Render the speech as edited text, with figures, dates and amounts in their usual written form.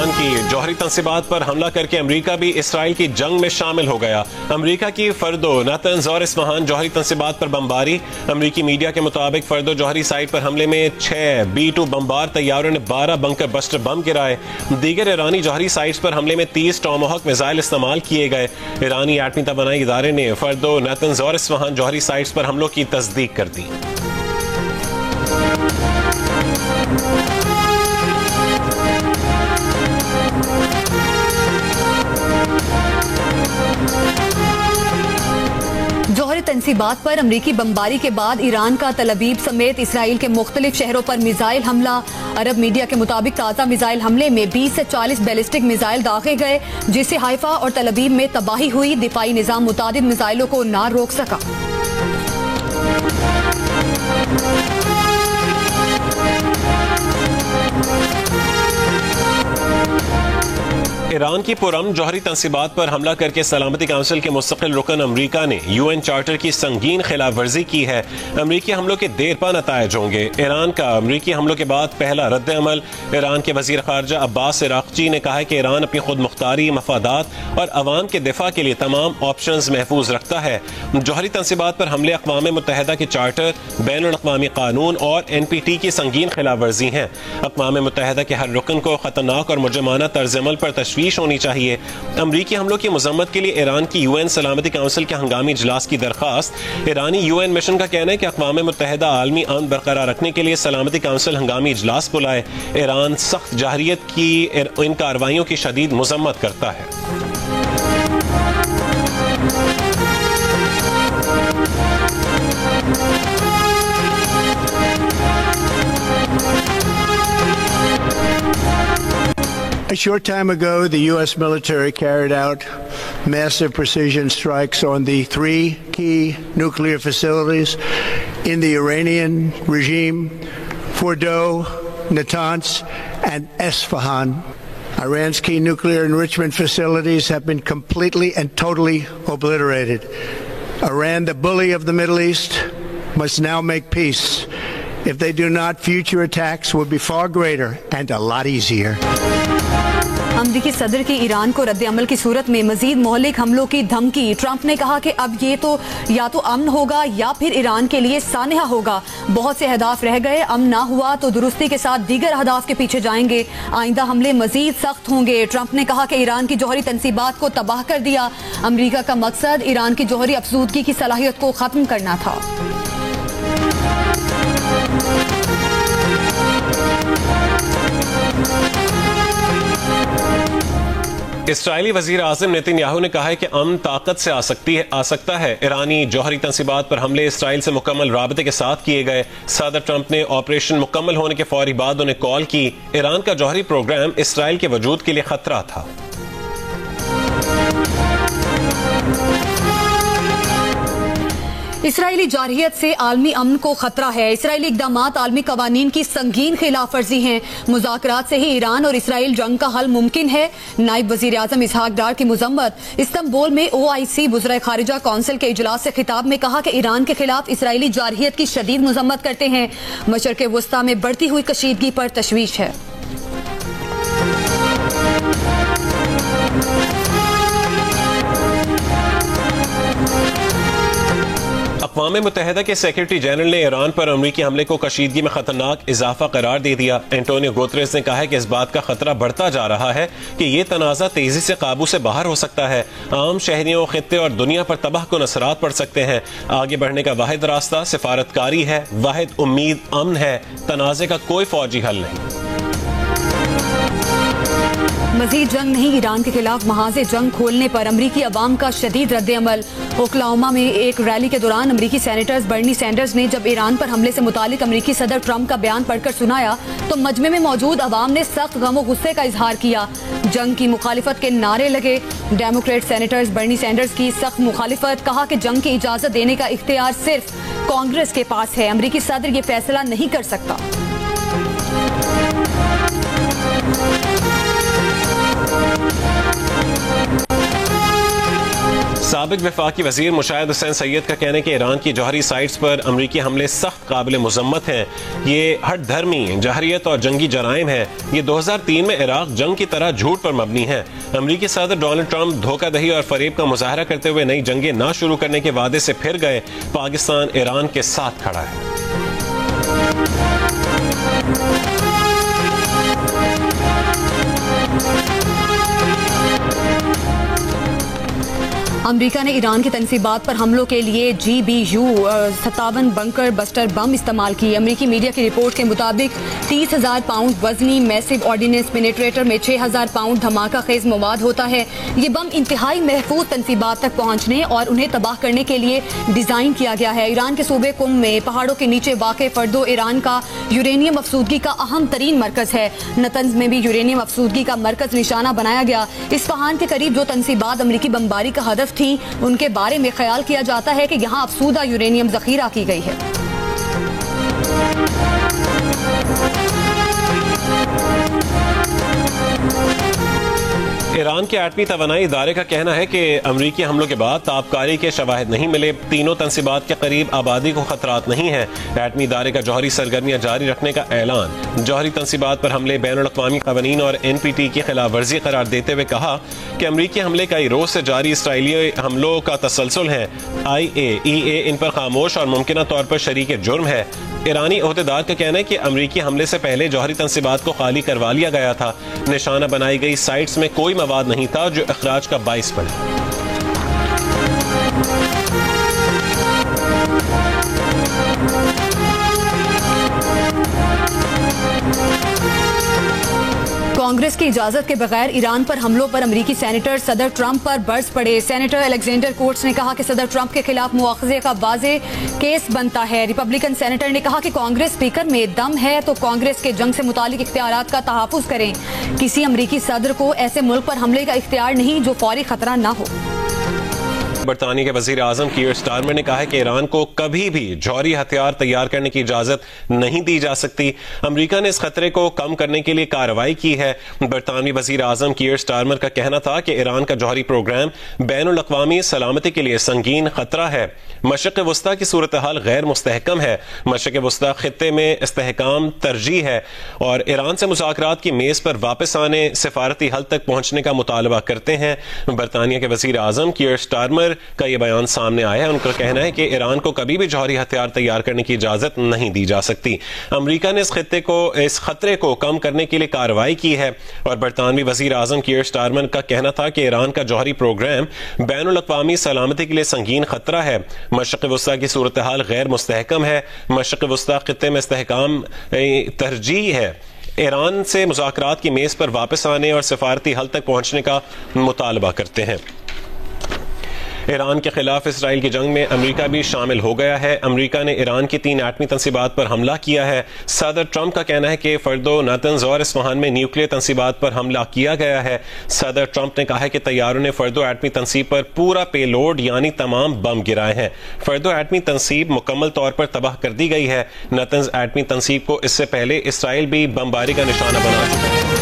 Iran की जौहरी तंसीबात पर हमला करके अमरीका भी इसराइल की जंग में शामिल हो गया। अमरीका की फर्दो, नातंज और इस्फहान जौहरी तंसीबात पर बमबारी। अमरीकी मीडिया के मुताबिक फर्दो जौहरी साइट पर हमले में 6 B-2 बमबार तैयारों ने 12 बंकर बस्टर बम गिराए। दीगर ईरानी जौहरी साइट्स पर हमले में 30 टॉमहॉक मिसाइल इस्तेमाल किए गए। ईरानी एटमी तवानाई इदारे ने फर्दो, नातंज और इस्फहान जौहरी साइट्स पर हमलों की तस्दीक कर दी। जौहरी तंसीबात पर अमरीकी बमबारी के बाद ईरान का तल अवीव समेत इसराइल के मुख्तलिफ शहरों पर मिसाइल हमला। अरब मीडिया के मुताबिक ताज़ा मिसाइल हमले में 20 से 40 बैलिस्टिक मिसाइल दागे गए, जिससे हाइफा और तल अवीव में तबाही हुई। दिफाई निज़ाम मुतादिद मिसाइलों को ना रोक सका। ईरान की पुरअमन जौहरी तंसीबात पर हमला करके सलामती काउंसिल के मुस्तकिल रुकन अमरीका ने UN चार्टर की संगीन खिलाफ वर्जी की है। अमरीकी हमलों के देरपा नतायज होंगे। ईरान का अमरीकी हमलों के बाद पहला रद्द अमल। ईरान के वजीर खारजा अब्बास इराक़ची ने कहा है कि ईरान अपनी खुद मुख्तारी, मफादात और अवाम के दिफा के लिए तमाम ऑप्शंस महफूज रखता है। जौहरी तंसीबात पर हमले अक़वाम मुत्तहिदा के चार्टर, बैनुल-अक़वामी कानून और NPT की संगीन खिलाफ वर्जी हैं। अक़वाम मुत्तहिदा के हर रुकन को खतरनाक और मुजरमाना तर्ज अमल पर तशवीश होनी चाहिए। अमरीकी हमलों की मजम्मत के लिए ईरान की UN सलामती काउंसिल के हंगामी इजलास की दरखास्त। ईरानी UN मिशन का कहना है कि अक़वाम मुत्तहिदा आलमी अमन बरकरार रखने के लिए सलामती काउंसिल हंगामी इजलास बुलाए। ईरान सख्त जाहरियत की इन कार्रवाइयों की शदीद मजम्मत करता है। A short time ago, the U.S. military carried out massive precision strikes on the 3 key nuclear facilities in the Iranian regime: Fordo, Natanz, and Esfahan. Iran's key nuclear enrichment facilities have been completely and totally obliterated. Iran, the bully of the Middle East, must now make peace. If they do not, future attacks will be far greater and a lot easier. अमरीकी सदर की Iran को रद्द अमल की सूरत में मजीद मोहलिक हमलों की धमकी। ट्रंप ने कहा कि अब ये तो या तो अमन होगा या फिर ईरान के लिए सानहा होगा। बहुत से अहदाफ रह गए, अमन ना हुआ तो दुरुस्ती के साथ दीगर अहदाफ के पीछे जाएंगे। आइंदा हमले मजीद सख्त होंगे। ट्रंप ने कहा कि ईरान की जौहरी तंसीबात को तबाह कर दिया। अमरीका का मकसद ईरान की जौहरी अफसूदगी की सलाहियत को खत्म करना था। इसराइली वजीर आज़म नेतन्याहू ने कहा है कि अमन ताकत से आ सकता है। ईरानी जौहरी तंसीबात पर हमले इसराइल से मुकम्मल राबते के साथ किए गए। सदर ट्रंप ने ऑपरेशन मुकम्मल होने के फौरी बाद उन्हें कॉल की। ईरान का जौहरी प्रोग्राम इसराइल के वजूद के लिए खतरा था। इसराइली जारहियत से आलमी अमन को खतरा है। इसराइली इक़दामात आलमी कवानीन की संगीन खिलाफ वर्जी हैं। मुज़ाकरात से ही ईरान और इसराइल जंग का हल मुमकिन है। नायब वज़ीर आज़म इसहाक डार की मुज़म्मत। इस्तांबुल में OIC वज़राए खारिजा कौंसिल के इजलास से खिताब में कहा कि ईरान के खिलाफ इसराइली जारहियत की शदीद मुज़म्मत करते हैं। मशरिक़ वस्ता में बढ़ती हुई कशीदगी पर तशवीश है। अक़वाम मुत्तहिदा के सेक्रेटरी जनरल ने ईरान पर अमरीकी हमले को कशीदगी में खतरनाक इजाफा करार दे दिया। एंटोनियो गुतेरेस ने कहा है कि इस बात का खतरा बढ़ता जा रहा है कि ये तनाज़ा तेजी से काबू से बाहर हो सकता है। आम शहरियों, खित्ते और दुनिया पर तबाह को असरात पड़ सकते हैं। आगे बढ़ने का वाहिद रास्ता सिफारतकारी है। वाहिद उम्मीद अमन है। तनाज़े का कोई फौजी हल नहीं। मजीद जंग नहीं, ईरान के खिलाफ महाज़े जंग खोलने पर अमरीकी अवाम का शदीद रद्द अमल। ओक्लाहोमा में एक रैली के दौरान अमरीकी सेनेटर्स बर्नी सैंडर्स ने जब ईरान पर हमले से मुतालिक अमरीकी सदर ट्रंप का बयान पढ़कर सुनाया तो मजमे में मौजूद अवाम ने सख्त गम और गुस्से का इजहार किया। जंग की मुखालिफत के नारे लगे। डेमोक्रेट सेनेटर्स बर्नी सैंडर्स की सख्त मुखालिफत। कहा कि जंग की इजाजत देने का इख्तियार सिर्फ कांग्रेस के पास है। अमरीकी सदर ये फैसला नहीं कर सकता। साबिक वफाकी वजीर मुशाहिद हुसैन सैयद का कहना है कि ईरान की जौहरी साइट्स पर अमरीकी हमले सख्त काबिल मुजम्मत हैं। ये हट धर्मी, जहरियत और जंगी जराइम है। ये 2003 में इराक जंग की तरह झूठ पर मबनी है। अमरीकी सदर डोनाल्ड ट्रंप धोखादही और फरेब का मुजाहरा करते हुए नई जंगें ना शुरू करने के वादे से फिर गए। पाकिस्तान ईरान के साथ खड़ा है। अमरीका ने ईरान की तनसीबात पर हमलों के लिए GBU 57 बंकर बस्टर बम इस्तेमाल किए। अमरीकी मीडिया की रिपोर्ट के मुताबिक 30,000 पाउंड वजनी मैसिव ऑर्डिनेंस पेनेट्रेटर में 6,000 पाउंड धमाका खेज मवाद होता है। ये बम इंतहाई महफूज तनसीबात तक पहुंचने और उन्हें तबाह करने के लिए डिजाइन किया गया है। ईरान के सूबे कुम में पहाड़ों के नीचे वाक़े फर्दो ईरान का यूरेनियम अफसूदगी का अहम तरीन मरकज है। नतंज में भी यूरेनियम अफसूदगी का मरकज निशाना बनाया गया। इस्फहान के करीब जो तनसीबात अमरीकी बमबारी का हदफ थी, उनके बारे में ख्याल किया जाता है कि यहां अफसूदा यूरेनियम जखीरा की गई है। ईरान के एटमी तवानाई इदारे का कहना है कि अमरीकी हमलों के बाद ताबकारी के शवाहिद नहीं मिले। तीनों तनसीबात के करीब आबादी को खतरात नहीं है। एटमी इदारे का जौहरी सरगर्मियां जारी रखने का ऐलान। जौहरी तनसीबात पर हमले बैनुल-अक़वामी क़वानीन और NPT की खिलाफ वर्जी करार देते हुए कहा कि अमरीकी हमले कई रोज से जारी इसराइली हमलों का तसलसल है। IAEA इन पर खामोश और मुमकिन तौर पर शरीक जुर्म है। ईरानी ओहदेदार का कहना है कि अमरीकी हमले से पहले जौहरी तनसीबात को खाली करवा लिया गया था। निशाना बनाई गई साइट्स में कोई मवाद नहीं था जो अखराज का बाइस बने। कांग्रेस की इजाजत के बगैर ईरान पर हमलों पर अमरीकी सेनेटर सदर ट्रंप पर बरस पड़े। सेनेटर अलेक्जेंडर कोर्ट्स ने कहा कि सदर ट्रंप के खिलाफ मुआखजे का वाज़े केस बनता है। रिपब्लिकन सेनेटर ने कहा कि कांग्रेस स्पीकर में दम है तो कांग्रेस के जंग से मुतालिक इख्तियारात का तहफ़्फ़ुज़ करें। किसी अमरीकी सदर को ऐसे मुल्क पर हमले का इख्तियार नहीं जो फौरी खतरा न हो। बरतानिया के वजीर आजम कीयर स्टारमर ने कहा है कि ईरान को कभी भी जौहरी हथियार तैयार करने की इजाजत नहीं दी जा सकती। अमरीका ने इस खतरे को कम करने के लिए कार्रवाई की है। बरतानवी वजीर आजम कीयर स्टारमर का कहना था कि ईरान का जौहरी प्रोग्राम बैनुल अक़वामी सलामती के लिए संगीन खतरा है। मशरिक़ वस्ता की सूरत हाल गैर मुस्तहकम है। मशरिक़ वस्ता खित्ते में इस्तेहकाम तरजीह है और ईरान से मुज़ाकरात की मेज पर वापस आने, सिफारती हल तक पहुंचने का मुतालबा करते हैं। बरतानिया के वजीर आजम कीयर स्टारमर का यह बयान सामने आया है। उनका कहना है कि ईरान को कभी भी जौहरी हथियार तैयार करने की इजाजत नहीं दी जा सकती। अमरीका ने इस खतरे को कम करने के लिए कार्रवाई की है और बरतानवी वजीर आजम कीयर स्टारमर का कहना था कि ईरान का जौहरी प्रोग्राम बैनुल अक़वामी सलामती के लिए संगीन खतरा है। मशरिक़ वस्ता की सूरत हाल गैर मुस्तहकम है। मशरिक़ वस्ता खित्ते में इस्तेहकाम तरजीह है। ईरान से मुज़ाकरात की मेज पर वापस आने और सिफारती हल तक पहुंचने का मुतालबा करते हैं। ईरान के खिलाफ इसराइल की जंग में अमरीका भी शामिल हो गया है। अमरीका ने ईरान की 3 एटमी तनसीबात पर हमला किया है। सदर ट्रंप का कहना है कि फर्दो, नातंज और इस्फहान में न्यूक्लियर तनसीबात पर हमला किया गया है। सदर ट्रंप ने कहा है कि तैयारों ने फर्दो एटमी तनसीब पर पूरा पेलोड यानी तमाम बम गिराए हैं। फर्दो एटमी तनसीब मुकम्मल तौर पर तबाह कर दी गई है। नातंज एटमी तनसीब को इससे पहले इसराइल भी बमबारी का निशाना बना चुका है।